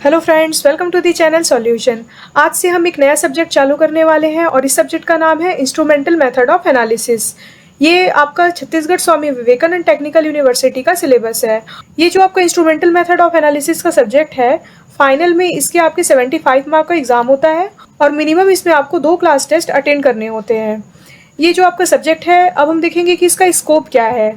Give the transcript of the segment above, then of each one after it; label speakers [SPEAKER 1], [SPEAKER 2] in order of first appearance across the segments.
[SPEAKER 1] Hello friends, welcome to the channel solution. आज से हम एक नया सब्जेक्ट चालू करने वाले हैं और इस सब्जेक्ट का नाम है इंस्ट्रूमेंटल मेथड ऑफ एनालिसिस। ये आपका छत्तीसगढ़ स्वामी विवेकानंद टेक्निकल यूनिवर्सिटी का सिलेबस है। ये जो आपका इंस्ट्रूमेंटल मेथड ऑफ एनालिसिस का सब्जेक्ट है, फाइनल में इसके आपके 75 मार्क का एग्जाम होता है और मिनिमम इसमें आपको 2 क्लास टेस्ट अटेंड करने होते हैं। ये जो आपका सब्जेक्ट है, अब हम देखेंगे कि इसका स्कोप क्या है।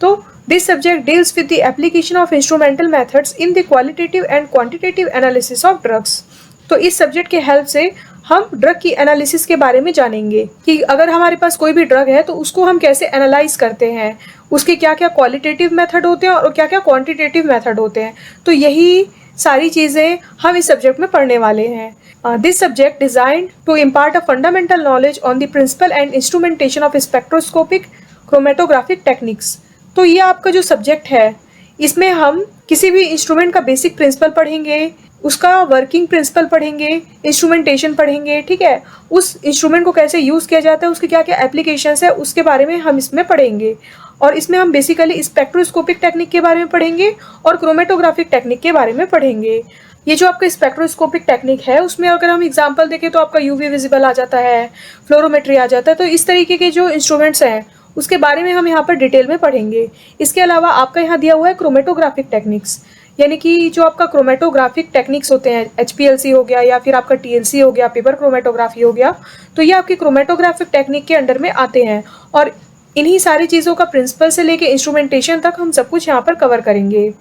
[SPEAKER 1] तो this subject deals with the application of instrumental methods in the qualitative and quantitative analysis of drugs. तो इस सब्जेक्ट के हेल्प से हम ड्रग की एनालिसिस के बारे में जानेंगे कि अगर हमारे पास कोई भी ड्रग है तो उसको हम कैसे एनालाइज करते हैं, उसके क्या क्या क्वालिटेटिव मेथड होते हैं और क्या क्या क्वांटिटेटिव मेथड होते हैं। तो यही सारी चीज़ें हम इस सब्जेक्ट में पढ़ने वाले हैं। This subject designed to impart a fundamental knowledge on the principle and instrumentation of spectroscopic chromatographic techniques. तो ये आपका जो सब्जेक्ट है, इसमें हम किसी भी इंस्ट्रूमेंट का बेसिक प्रिंसिपल पढ़ेंगे, उसका वर्किंग प्रिंसिपल पढ़ेंगे, इंस्ट्रूमेंटेशन पढ़ेंगे, ठीक है। उस इंस्ट्रूमेंट को कैसे यूज़ किया जाता है, उसके क्या क्या एप्लीकेशंस है, उसके बारे में हम इसमें पढ़ेंगे। और इसमें हम बेसिकली स्पेक्ट्रोस्कोपिक टेक्निक के बारे में पढ़ेंगे और क्रोमेटोग्राफिक टेक्निक के बारे में पढ़ेंगे। ये जो आपका स्पेक्ट्रोस्कोपिक टेक्निक है, उसमें अगर हम एग्जांपल देखें तो आपका यूवी विजिबल आ जाता है, फ्लोरोमेट्री आ जाता है। तो इस तरीके के जो इंस्ट्रूमेंट्स हैं उसके बारे में हम यहाँ पर डिटेल में पढ़ेंगे। इसके अलावा आपका यहाँ दिया हुआ है क्रोमेटोग्राफिक टेक्निक्स, यानी कि जो आपका क्रोमेटोग्राफिक टेक्निक्स होते हैं, एचपीएलसी हो गया या फिर आपका टीएलसी हो गया, पेपर क्रोमेटोग्राफी हो गया, तो ये आपकी क्रोमेटोग्राफिक टेक्निक के अंडर में आते हैं। और इन्हीं सारी चीज़ों का प्रिंसिपल से लेके इंस्ट्रूमेंटेशन तक हम सब कुछ यहाँ पर कवर करेंगे।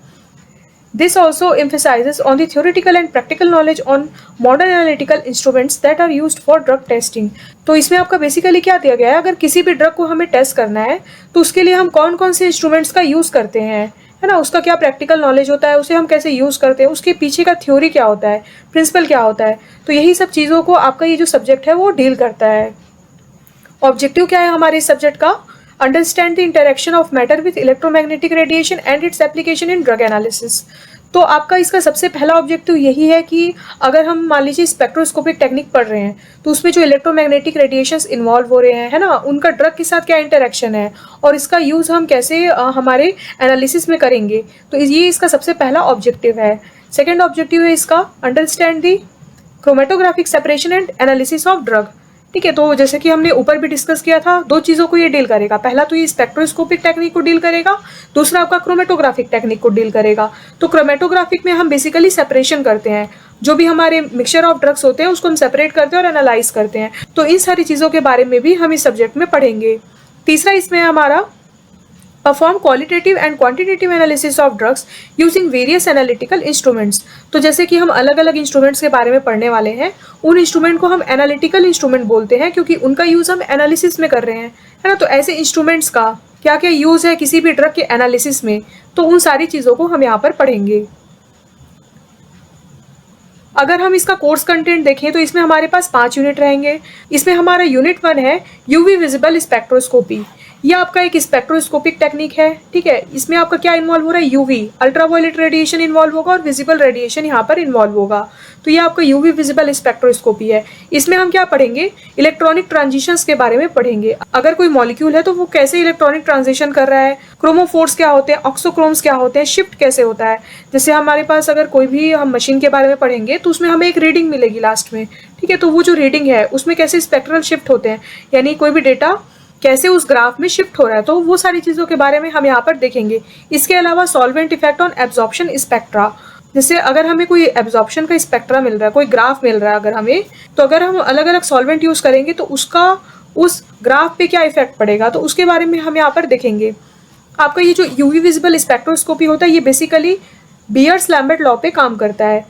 [SPEAKER 1] This also emphasizes on the theoretical and practical knowledge on modern analytical instruments that are used for drug testing। तो इसमें आपका बेसिकली क्या दिया गया है, अगर किसी भी ड्रग को हमें टेस्ट करना है तो उसके लिए हम कौन कौन से इंस्ट्रूमेंट्स का यूज़ करते हैं, है ना, उसका क्या प्रैक्टिकल नॉलेज होता है, उसे हम कैसे यूज़ करते हैं, उसके पीछे का थ्योरी क्या होता है, प्रिंसिपल क्या होता है। तो यही सब चीज़ों को आपका ये जो सब्जेक्ट है वो डील करता है। ऑब्जेक्टिव क्या है हमारे इस सब्जेक्ट का? Understand the interaction of matter with electromagnetic radiation and its application in drug analysis. तो आपका इसका सबसे पहला ऑब्जेक्टिव यही है कि अगर हम मान लीजिए स्पेक्ट्रोस्कोपिक टेक्निक पढ़ रहे हैं तो उसमें जो इलेक्ट्रोमैग्नेटिक रेडिएशंस इन्वॉल्व हो रहे हैं, है ना, उनका ड्रग के साथ क्या इंटरेक्शन है और इसका यूज़ हम कैसे हमारे एनालिसिस में करेंगे। तो ये इसका सबसे पहला ऑब्जेक्टिव है। सेकेंड ऑब्जेक्टिव है इसका understand the chromatographic separation and analysis of drug. ठीक है, तो जैसे कि हमने ऊपर भी डिस्कस किया था, 2 चीज़ों को ये डील करेगा। पहला तो ये स्पेक्ट्रोस्कोपिक टेक्निक को डील करेगा, दूसरा आपका क्रोमेटोग्राफिक टेक्निक को डील करेगा। तो क्रोमेटोग्राफिक में हम बेसिकली सेपरेशन करते हैं, जो भी हमारे मिक्सचर ऑफ ड्रग्स होते हैं उसको हम सेपरेट करते हैं और एनालाइज करते हैं। तो इन सारी चीज़ों के बारे में भी हम इस सब्जेक्ट में पढ़ेंगे। तीसरा इसमें हमारा perform qualitative and quantitative analysis of drugs using various analytical instruments. तो जैसे कि हम अलग अलग इंस्ट्रूमेंट्स के बारे में पढ़ने वाले हैं, उन इंस्ट्रूमेंट को हम एनालिटिकल इंस्ट्रूमेंट बोलते हैं क्योंकि उनका यूज़ हम एनालिसिस में कर रहे हैं, है ना। तो ऐसे इंस्ट्रूमेंट्स का क्या क्या यूज़ है किसी भी ड्रग के एनालिसिस में, तो उन सारी चीज़ों को हम यहाँ पर पढ़ेंगे। अगर हम इसका कोर्स कंटेंट देखें तो इसमें हमारे पास 5 यूनिट रहेंगे। इसमें हमारा यूनिट 1 है यूवी विजिबल स्पेक्ट्रोस्कोपी। यह आपका एक स्पेक्ट्रोस्कोपिक टेक्निक है, ठीक है। इसमें आपका क्या इन्वॉल्व हो रहा है, यूवी अल्ट्रावायलेट रेडिएशन इन्वॉल्व होगा और विजिबल रेडिएशन यहाँ पर इन्वॉल्व होगा। तो ये आपका यूवी विजिबल स्पेक्ट्रोस्कोपी है। इसमें हम क्या पढ़ेंगे, इलेक्ट्रॉनिक ट्रांजिशंस के बारे में पढ़ेंगे। अगर कोई मॉलिक्यूल है तो वो कैसे इलेक्ट्रॉनिक ट्रांजिशन कर रहा है, क्रोमोफोर्स क्या होते हैं, ऑक्सोक्रोम्स क्या होते हैं, शिफ्ट कैसे होता है। जैसे हमारे पास अगर कोई भी हम मशीन के बारे में पढ़ेंगे तो उसमें हमें एक रीडिंग मिलेगी लास्ट में, ठीक है। तो वो जो रीडिंग है उसमें कैसे स्पेक्ट्रल शिफ्ट होते हैं, यानी कोई भी डेटा कैसे उस ग्राफ में शिफ्ट हो रहा है, तो वो सारी चीज़ों के बारे में हम यहाँ पर देखेंगे। इसके अलावा solvent effect on absorption spectra. जैसे अगर हमें कोई एब्जॉर्प्शन का स्पेक्ट्रा मिल रहा है, कोई ग्राफ मिल रहा है अगर हमें, तो अगर हम अलग अलग सॉल्वेंट यूज़ करेंगे तो उसका उस ग्राफ पे क्या इफेक्ट पड़ेगा, तो उसके बारे में हम यहाँ पर देखेंगे। आपका ये जो यूवी विजिबल स्पेक्ट्रोस्कोपी होता है ये बेसिकली बियर्स लैम्बर्ट लॉ पे काम करता है।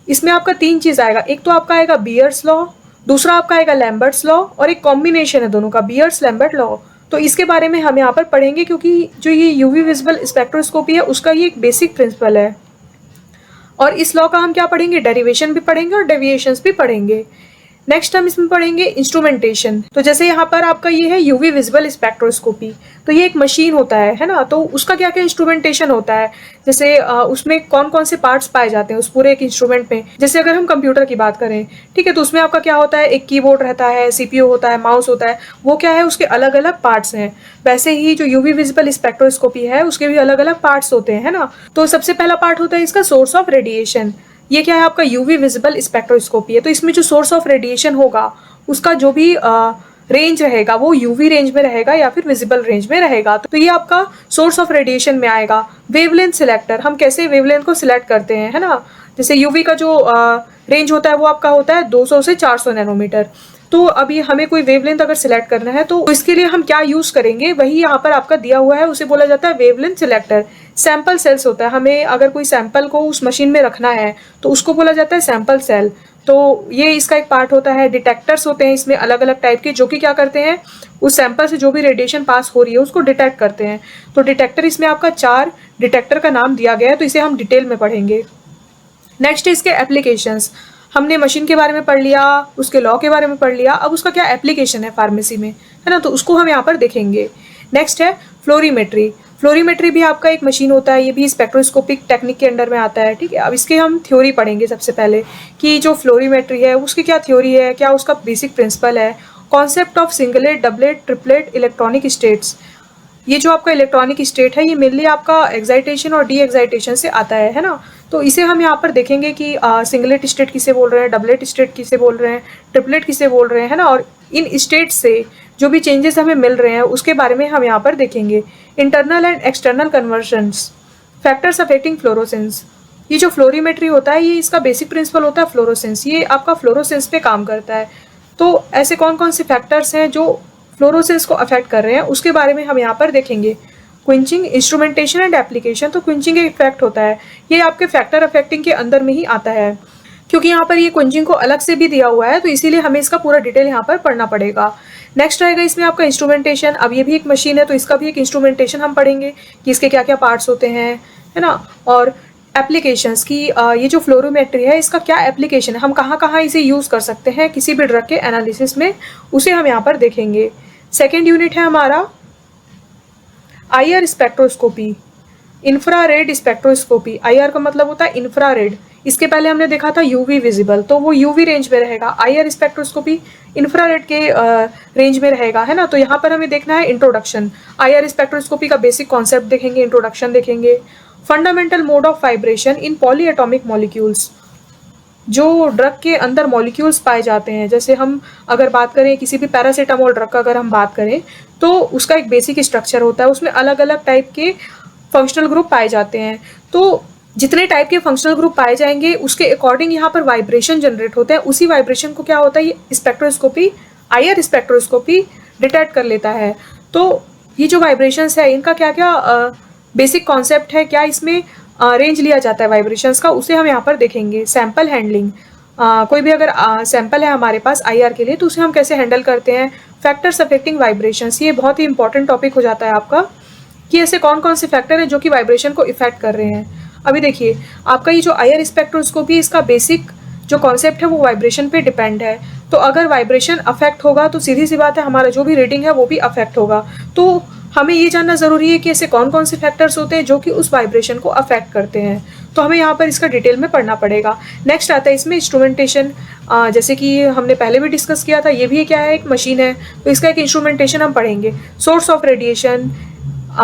[SPEAKER 1] इसमें आपका 3 चीज़ आएगा, एक तो आपका आएगा बियर्स लॉ, दूसरा आपका आएगा लैम्बर्ट्स लॉ और एक कॉम्बिनेशन है दोनों का, बियर्स लैम्बर्ट लॉ। तो इसके बारे में हम यहाँ पर पढ़ेंगे क्योंकि जो ये यूवी विजिबल स्पेक्ट्रोस्कोपी है उसका ये एक बेसिक प्रिंसिपल है। और इस लॉ का हम क्या पढ़ेंगे, डेरिवेशन भी पढ़ेंगे और डेविएशंस भी पढ़ेंगे। नेक्स्ट हम इसमें पढ़ेंगे इंस्ट्रूमेंटेशन। तो जैसे यहाँ पर आपका ये है यूवी विजिबल स्पेक्ट्रोस्कोपी, तो ये एक मशीन होता है ना, तो उसका क्या क्या इंस्ट्रूमेंटेशन होता है, जैसे उसमें कौन कौन से पार्ट्स पाए जाते हैं उस पूरे एक इंस्ट्रूमेंट में। जैसे अगर हम कंप्यूटर की बात करें, ठीक है, तो उसमें आपका क्या होता है, एक कीबोर्ड रहता है, सीपीयू होता है, माउस होता है, वो क्या है उसके अलग अलग पार्ट्स हैं। वैसे ही जो यूवी विजिबल स्पेक्ट्रोस्कोपी है उसके भी अलग अलग पार्ट्स होते हैं, है ना। तो सबसे पहला पार्ट होता है इसका सोर्स ऑफ रेडिएशन। ये क्या है आपका यूवी विजिबल स्पेक्ट्रोस्कोपी है। तो इसमें जो सोर्स ऑफ रेडिएशन होगा उसका जो भी रेंज रहेगा वो यूवी रेंज में रहेगा या फिर विजिबल रेंज में रहेगा। तो ये आपका सोर्स ऑफ रेडिएशन में आएगा। वेवलेंथ सिलेक्टर, हम कैसे वेवलेंथ को सिलेक्ट करते हैं, है ना। जैसे यूवी का जो रेंज होता है वो आपका होता है 200 से 400 नैनोमीटर। तो अभी हमें कोई वेवलेंथ अगर सिलेक्ट करना है तो इसके लिए हम क्या यूज करेंगे, वही यहाँ पर आपका दिया हुआ है, उसे बोला जाता है वेवलेंथ सिलेक्टर। सैंपल सेल्स होता है, हमें अगर कोई सैंपल को उस मशीन में रखना है तो उसको बोला जाता है सैंपल सेल। तो ये इसका एक पार्ट होता है। डिटेक्टर्स होते हैं इसमें अलग अलग टाइप के, जो कि क्या करते हैं, उस सैंपल से जो भी रेडिएशन पास हो रही है उसको डिटेक्ट करते हैं। तो डिटेक्टर इसमें आपका 4 डिटेक्टर का नाम दिया गया है, तो इसे हम डिटेल में पढ़ेंगे। नेक्स्ट है इसके एप्लीकेशंस। हमने मशीन के बारे में पढ़ लिया, उसके लॉ के बारे में पढ़ लिया, अब उसका क्या एप्लीकेशन है फार्मेसी में, है ना, तो उसको हम यहाँ पर देखेंगे। नेक्स्ट है फ्लोरीमेट्री। फ्लोरीमेट्री भी आपका एक मशीन होता है, ये भी स्पेक्ट्रोस्कोपिक टेक्निक के अंडर में आता है, ठीक है। अब इसके हम थ्योरी पढ़ेंगे सबसे पहले कि जो फ्लोरीमेट्री है उसकी क्या थ्योरी है, क्या उसका बेसिक प्रिंसिपल है। Concept of singlet, doublet, triplet electronic states. ये जो आपका इलेक्ट्रॉनिक स्टेट है ये मेनली आपका एक्साइटेशन और डी एक्साइटेशन से आता है ना। तो इसे हम यहाँ पर देखेंगे कि सिंगलेट स्टेट किसे बोल रहे हैं, डबलेट स्टेट किसे बोल रहे हैं, ट्रिपलेट किसे बोल रहे हैं ना, और इन स्टेट से जो भी चेंजेस हमें मिल रहे हैं उसके बारे में हम यहाँ पर देखेंगे। Internal and external convergence, factors affecting fluorescence. ये जो फ्लोरीमेट्री होता है ये इसका बेसिक प्रिंसिपल होता है फ्लोरोसेंस, ये आपका फ्लोरोसेंस पे काम करता है। तो ऐसे कौन कौन से फैक्टर्स हैं जो फ्लोरोसेंस को अफेक्ट कर रहे हैं उसके बारे में हम यहाँ पर देखेंगे। Quenching, instrumentation and application. तो क्विंचिंग एक इफेक्ट होता है, ये आपके फैक्टर अफेक्टिंग के अंदर में ही आता है, क्योंकि यहाँ पर ये क्विंचिंग को अलग से भी दिया हुआ है, तो इसीलिए हमें इसका पूरा डिटेल यहाँ पर पढ़ना पड़ेगा। नेक्स्ट रहेगा इसमें आपका इंस्ट्रूमेंटेशन। अब ये भी एक मशीन है तो इसका भी एक इंस्ट्रूमेंटेशन हम पढ़ेंगे कि इसके क्या क्या पार्ट्स होते हैं, है ना। और एप्लीकेशंस की ये जो फ्लोरोमेट्री है इसका क्या एप्लीकेशन है, हम कहाँ कहाँ इसे यूज़ कर सकते हैं किसी भी ड्रग के एनालिसिस में, उसे हम यहाँ पर देखेंगे। सेकेंड यूनिट है हमारा IR spectroscopy, infrared spectroscopy. IR का मतलब होता है इंफ्रारेड। इसके पहले हमने देखा था यूवी विजिबल, तो वो यूवी रेंज में रहेगा। आईआर स्पेक्ट्रोस्कोपी इंफ्रारेड के रेंज में रहेगा, है ना। तो यहाँ पर हमें देखना है इंट्रोडक्शन। आईआर स्पेक्ट्रोस्कोपी का बेसिक कॉन्सेप्ट देखेंगे, इंट्रोडक्शन देखेंगे। Fundamental mode of vibration in polyatomic molecules, जो ड्रग के अंदर मॉलिक्यूल्स पाए जाते हैं, जैसे हम अगर बात करें किसी भी पैरासीटामोल ड्रग का अगर हम बात करें तो उसका एक बेसिक स्ट्रक्चर होता है, उसमें अलग अलग टाइप के फंक्शनल ग्रुप पाए जाते हैं। तो जितने टाइप के फंक्शनल ग्रुप पाए जाएंगे उसके अकॉर्डिंग यहाँ पर वाइब्रेशन जनरेट होता है। उसी वाइब्रेशन को क्या होता है, ये स्पेक्ट्रोस्कोपी, आईआर स्पेक्ट्रोस्कोपी डिटेक्ट कर लेता है। तो ये जो वाइब्रेशंस है इनका क्या क्या बेसिक कॉन्सेप्ट है, क्या इसमें रेंज लिया जाता है वाइब्रेशंस का, उसे हम यहाँ पर देखेंगे। सैंपल हैंडलिंग, कोई भी अगर सैंपल है हमारे पास आईआर के लिए तो उसे हम कैसे हैंडल करते हैं। फैक्टर्स अफेक्टिंग वाइब्रेशंस, ये बहुत ही इंपॉर्टेंट टॉपिक हो जाता है आपका कि ऐसे कौन कौन से फैक्टर हैं जो कि वाइब्रेशन को इफेक्ट कर रहे हैं। अभी देखिए आपका ये जो आईआर स्पेक्ट्रोस्कोपी इसका बेसिक जो कॉन्सेप्ट है वो वाइब्रेशन पे डिपेंड है। तो अगर वाइब्रेशन अफेक्ट होगा तो सीधी सी बात है हमारा जो भी रीडिंग है वो भी अफेक्ट होगा। तो हमें ये जानना ज़रूरी है कि ऐसे कौन कौन से फैक्टर्स होते हैं जो कि उस वाइब्रेशन को अफेक्ट करते हैं, तो हमें यहाँ पर इसका डिटेल में पढ़ना पड़ेगा। नेक्स्ट आता है इसमें इंस्ट्रूमेंटेशन, जैसे कि हमने पहले भी डिस्कस किया था, ये भी क्या है, एक मशीन है, तो इसका एक इंस्ट्रूमेंटेशन हम पढ़ेंगे। Source of radiation,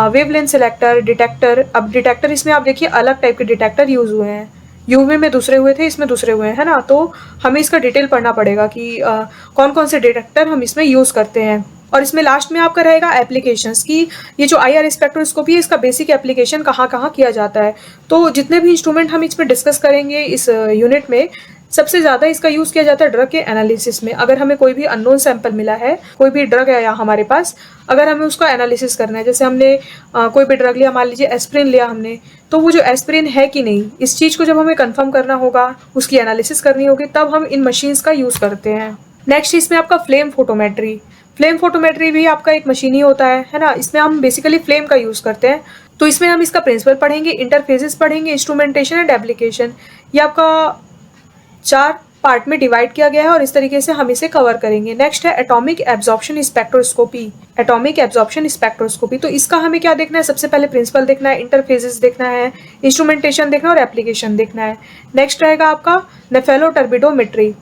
[SPEAKER 1] wavelength selector, detector. अब डिटेक्टर इसमें आप देखिए अलग टाइप के डिटेक्टर यूज़ हुए हैं, यूवी में दूसरे हुए थे, इसमें दूसरे हुए हैं, है ना। तो हमें इसका डिटेल पढ़ना पड़ेगा कि कौन कौन से डिटेक्टर हम इसमें यूज़ करते हैं। और इसमें लास्ट में आपका रहेगा एप्लीकेशंस की, ये जो आईआर स्पेक्ट्रोस्कोपी है इसका बेसिक एप्लीकेशन कहाँ कहाँ किया जाता है। तो जितने भी इंस्ट्रूमेंट हम इसमें डिस्कस करेंगे इस यूनिट में, सबसे ज़्यादा इसका यूज़ किया जाता है ड्रग के एनालिसिस में। अगर हमें कोई भी अननोन सैंपल मिला है, कोई भी ड्रग है या हमारे पास, अगर हमें उसका एनालिसिस करना है, जैसे हमने कोई भी ड्रग लिया, मान लीजिए एस्प्रिन लिया हमने, तो वो जो एस्प्रिन है कि नहीं, इस चीज़ को जब हमें कंफर्म करना होगा, उसकी एनालिसिस करनी होगी, तब हम इन मशीन्स का यूज़ करते हैं। नेक्स्ट इसमें आपका फ्लेम फोटोमेट्री। फ्लेम फोटोमेट्री भी आपका एक मशीन ही होता है ना। इसमें हम बेसिकली फ्लेम का यूज़ करते हैं। तो इसमें हम इसका प्रिंसिपल पढ़ेंगे, इंटरफेसेस पढ़ेंगे, इंस्ट्रूमेंटेशन एंड एप्लीकेशन। ये आपका 4 पार्ट में डिवाइड किया गया है और इस तरीके से हम इसे कवर करेंगे। नेक्स्ट है atomic absorption spectroscopy. Atomic absorption spectroscopy, तो इसका हमें क्या देखना है, सबसे पहले प्रिंसिपल देखना है, इंटरफेसेस देखना है, इंस्ट्रूमेंटेशन देखना है और एप्लीकेशन देखना है। नेक्स्ट रहेगा आपका नेफेलोटर्बिडोमेट्री।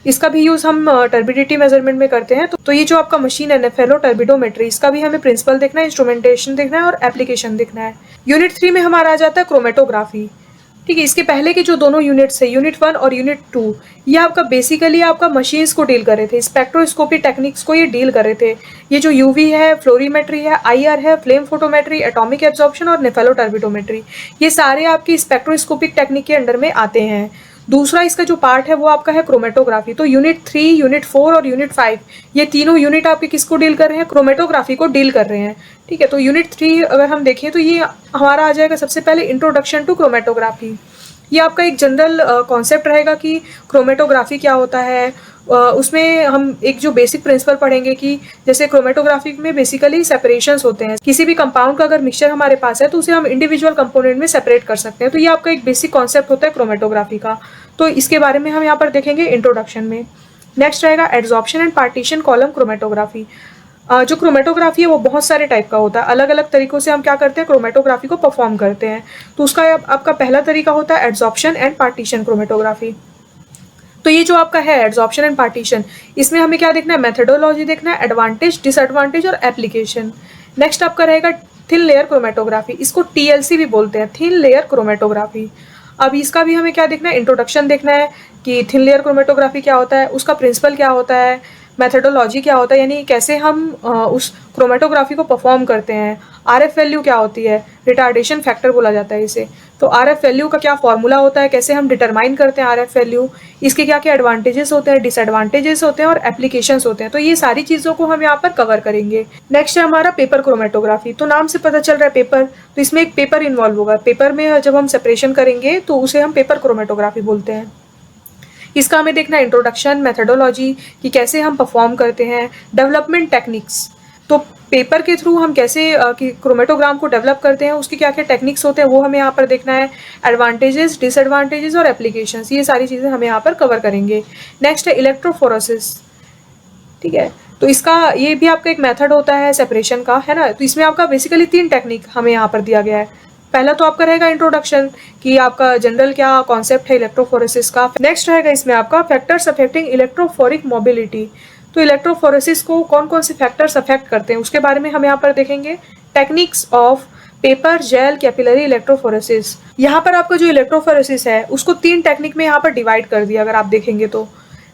[SPEAKER 1] इसका भी यूज़ हम टर्बिडिटी मेजरमेंट में करते हैं। तो ये जो आपका मशीन है नेफेलोटर्बिडोमेट्री, इसका भी हमें प्रिंसिपल देखना है, इंस्ट्रूमेंटेशन देखना है और एप्लीकेशन देखना है। यूनिट 3 में हमारा आ जाता है क्रोमेटोग्राफी। ठीक है। इसके पहले के जो दोनों यूनिट्स है, यूनिट 1 और यूनिट 2, ये आपका बेसिकली आपका मशीन्स को डील कर रहे थे, स्पेक्ट्रोस्कोपी टेक्निक्स को ये डील कर रहे थे। ये जो यूवी है, फ्लोरीमेट्री है, आईआर है, फ्लेम फोटोमेट्री, एटॉमिक एब्जॉर्प्शन और नेफेलोटर्बिटोमेट्री, ये सारे आपकी स्पेक्ट्रोस्कोपिक टेक्निक के अंडर में आते हैं। दूसरा इसका जो पार्ट है वो आपका है क्रोमेटोग्राफी। तो यूनिट 3, यूनिट 4 और यूनिट 5, ये तीनों यूनिट आपके किसको डील कर रहे हैं? क्रोमेटोग्राफी को डील कर रहे हैं। ठीक है। तो यूनिट 3 अगर हम देखें तो ये हमारा आ जाएगा सबसे पहले इंट्रोडक्शन टू क्रोमेटोग्राफी। ये आपका एक जनरल कॉन्सेप्ट रहेगा कि क्रोमेटोग्राफी क्या होता है। उसमें हम एक जो बेसिक प्रिंसिपल पढ़ेंगे कि जैसे क्रोमेटोग्राफी में बेसिकली सेपरेशंस होते हैं। किसी भी कंपाउंड का अगर मिक्सचर हमारे पास है तो उसे हम इंडिविजुअल कंपोनेंट में सेपरेट कर सकते हैं। तो ये आपका एक बेसिक कॉन्सेप्ट होता है क्रोमेटोग्राफी का। तो इसके बारे में हम यहाँ पर देखेंगे इंट्रोडक्शन में। नेक्स्ट रहेगा adsorption and partition column chromatography. जो क्रोमेटोग्राफी है वो बहुत सारे टाइप का होता है। अलग अलग तरीकों से हम क्या करते हैं? क्रोमेटोग्राफी को परफॉर्म करते हैं। तो उसका आपका पहला तरीका होता है एड्सॉर्प्शन एंड पार्टीशन क्रोमेटोग्राफी। तो ये जो आपका है एड्सॉर्प्शन एंड पार्टीशन, इसमें हमें क्या देखना है? मेथडोलॉजी देखना है, एडवांटेज, डिसएडवांटेज और एप्लीकेशन। नेक्स्ट आपका रहेगा थिन लेयर क्रोमेटोग्राफी। इसको टीएलसी भी बोलते हैं, थिन लेयर क्रोमेटोग्राफी। अब इसका भी हमें क्या देखना है? इंट्रोडक्शन देखना है कि थिन लेयर क्रोमेटोग्राफी क्या होता है, उसका प्रिंसिपल क्या होता है, मेथडोलॉजी क्या होता है, यानी कैसे हम उस क्रोमेटोग्राफी को परफॉर्म करते हैं। आरएफ वैल्यू क्या होती है? रिटार्डेशन फैक्टर बोला जाता है इसे। तो आरएफ वैल्यू का क्या फॉर्मूला होता है, कैसे हम डिटरमाइन करते हैं आरएफ वैल्यू, इसके क्या क्या एडवांटेजेस होते हैं, डिसएडवांटेजेस होते हैं और एप्लीकेशंस होते हैं। तो ये सारी चीज़ों को हम यहाँ पर कवर करेंगे। नेक्स्ट है हमारा पेपर क्रोमेटोग्राफी। तो नाम से पता चल रहा है पेपर, तो इसमें एक पेपर इन्वॉल्व होगा। पेपर में जब हम सेपरेशन करेंगे तो उसे हम पेपर क्रोमेटोग्राफी बोलते हैं। इसका हमें देखना है इंट्रोडक्शन, मेथडोलॉजी कि कैसे हम परफॉर्म करते हैं, डेवलपमेंट टेक्निक्स। तो पेपर के थ्रू हम कैसे क्रोमेटोग्राम को डेवलप करते हैं, उसके क्या क्या टेक्निक्स होते हैं वो हमें यहाँ पर देखना है। एडवांटेजेस, डिसएडवांटेजेस और एप्लीकेशंस, ये सारी चीज़ें हमें यहाँ पर कवर करेंगे। नेक्स्ट है इलेक्ट्रोफोरेसिस। ठीक है। तो इसका ये भी आपका एक मेथड होता है सेपरेशन का, है ना। तो इसमें आपका बेसिकली 3 टेक्निक हमें यहाँ पर दिया गया है। पहला तो आपका रहेगा इंट्रोडक्शन कि आपका जनरल क्या कॉन्सेप्ट है इलेक्ट्रोफोरेसिस का। नेक्स्ट रहेगा इसमें आपका फैक्टर्स अफेक्टिंग इलेक्ट्रोफोरिक मोबिलिटी। तो इलेक्ट्रोफोरेसिस को कौन कौन से फैक्टर्स अफेक्ट करते हैं उसके बारे में हम यहाँ पर देखेंगे। Techniques of paper gel capillary electrophoresis. यहाँ पर आपका जो इलेक्ट्रोफोरेसिस है उसको 3 टेक्निक में यहाँ पर डिवाइड कर दिया अगर आप देखेंगे तो।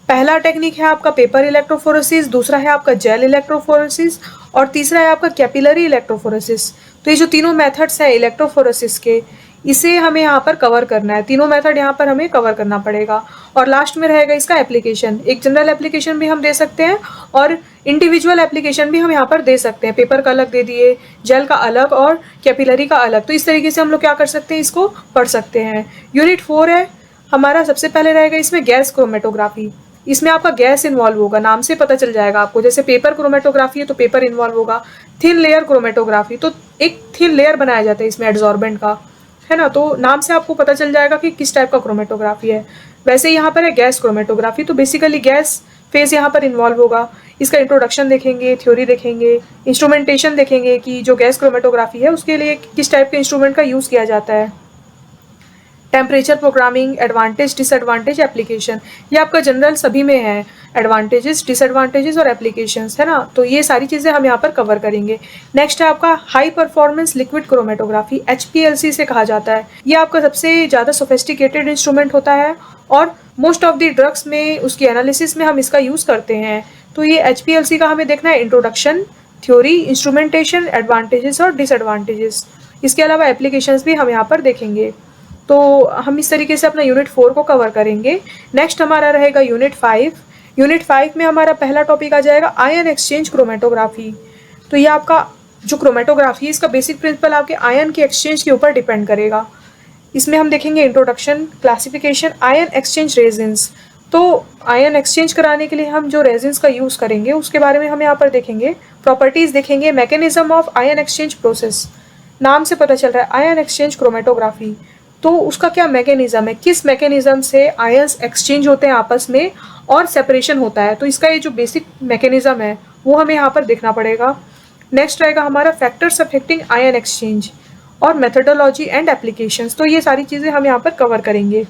[SPEAKER 1] पहला टेक्निक है आपका पेपर इलेक्ट्रोफोरेसिस, दूसरा है आपका जेल इलेक्ट्रोफोरेसिस और तीसरा है आपका कैपिलरी इलेक्ट्रोफोरेसिस। तो ये जो तीनों मेथड्स हैं इलेक्ट्रोफोरेसिस के, इसे हमें यहाँ पर कवर करना है। तीनों मेथड यहाँ पर हमें कवर करना पड़ेगा। और लास्ट में रहेगा इसका एप्लीकेशन। एक जनरल एप्लीकेशन भी हम दे सकते हैं और इंडिविजुअल एप्लीकेशन भी हम यहाँ पर दे सकते हैं। पेपर का अलग दे दिए, जेल का अलग और कैपिलरी का अलग। तो इस तरीके से हम लोग क्या कर सकते हैं, इसको पढ़ सकते हैं। यूनिट 4 है हमारा, सबसे पहले रहेगा इसमें गैस क्रोमेटोग्राफी। इसमें आपका गैस इन्वॉल्व होगा, नाम से पता चल जाएगा आपको। जैसे पेपर क्रोमेटोग्राफी है तो पेपर इन्वॉल्व होगा। थिन लेयर क्रोमेटोग्राफी, तो एक थिन लेयर बनाया जाता है इसमें एड्सॉर्बेंट का, है ना। तो नाम से आपको पता चल जाएगा कि किस टाइप का क्रोमेटोग्राफी है। वैसे यहाँ पर है गैस क्रोमेटोग्राफी, तो बेसिकली गैस फेज यहाँ पर इन्वॉल्व होगा। इसका इंट्रोडक्शन देखेंगे, थ्योरी देखेंगे, इंस्ट्रूमेंटेशन देखेंगे कि जो गैस क्रोमेटोग्राफी है उसके लिए किस टाइप के इंस्ट्रूमेंट का यूज़ किया जाता है। Temperature programming, advantage, disadvantage, application, ये आपका जनरल सभी में है। एडवांटेजेस, डिसएडवांटेजेस और एप्लीकेशंस, है ना। तो ये सारी चीज़ें हम यहाँ पर कवर करेंगे। नेक्स्ट है आपका high performance liquid chromatography, HPLC से कहा जाता है। ये आपका सबसे ज़्यादा सोफिस्टिकेटेड इंस्ट्रूमेंट होता है और मोस्ट ऑफ द ड्रग्स में उसकी एनालिसिस में हम इसका यूज़ करते हैं। तो ये HPLC का हमें देखना है इंट्रोडक्शन, थ्योरी, इंस्ट्रूमेंटेशन, एडवांटेजेस और डिसएडवांटेजेस। इसके अलावा एप्लीकेशंस भी हम यहाँ पर देखेंगे। तो हम इस तरीके से अपना यूनिट 4 को कवर करेंगे। नेक्स्ट हमारा रहेगा यूनिट 5। यूनिट 5 में हमारा पहला टॉपिक आ जाएगा आयन एक्सचेंज क्रोमेटोग्राफी। तो ये आपका जो क्रोमेटोग्राफी है इसका बेसिक प्रिंसिपल आपके आयन के एक्सचेंज के ऊपर डिपेंड करेगा। इसमें हम देखेंगे introduction, classification, ion exchange resins. तो आयन एक्सचेंज कराने के लिए हम जो रेजिन्स का यूज़ करेंगे उसके बारे में हम यहाँ पर देखेंगे। प्रॉपर्टीज़ देखेंगे, mechanism of ion exchange process. नाम से पता चल रहा है आयन एक्सचेंज क्रोमेटोग्राफी, तो उसका क्या मैकेनिज्म है, किस मैकेनिज्म से आयंस एक्सचेंज होते हैं आपस में और सेपरेशन होता है। तो इसका ये जो बेसिक मैकेनिज्म है वो हमें यहाँ पर देखना पड़ेगा। नेक्स्ट रहेगा हमारा फैक्टर्स अफेक्टिंग आयन एक्सचेंज और मेथडोलॉजी एंड एप्लीकेशंस। तो ये सारी चीज़ें हम यहाँ पर कवर करेंगे।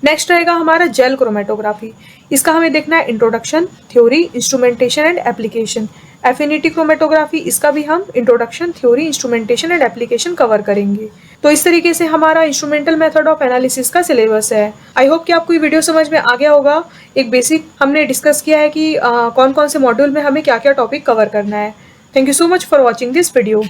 [SPEAKER 1] नेक्स्ट रहेगा हमारा जेल क्रोमेटोग्राफी। इसका हमें देखना है introduction, theory, instrumentation and application. Affinity chromatography, इसका भी हम introduction, theory, instrumentation and application cover करेंगे। तो इस तरीके से हमारा इंस्ट्रूमेंटल मेथड ऑफ एनालिसिस का सिलेबस है। आई होप कि आपको ये वीडियो समझ में आ गया होगा। एक बेसिक हमने डिस्कस किया है कि कौन कौन से मॉड्यूल में हमें क्या क्या टॉपिक कवर करना है। Thank you so much for watching this video.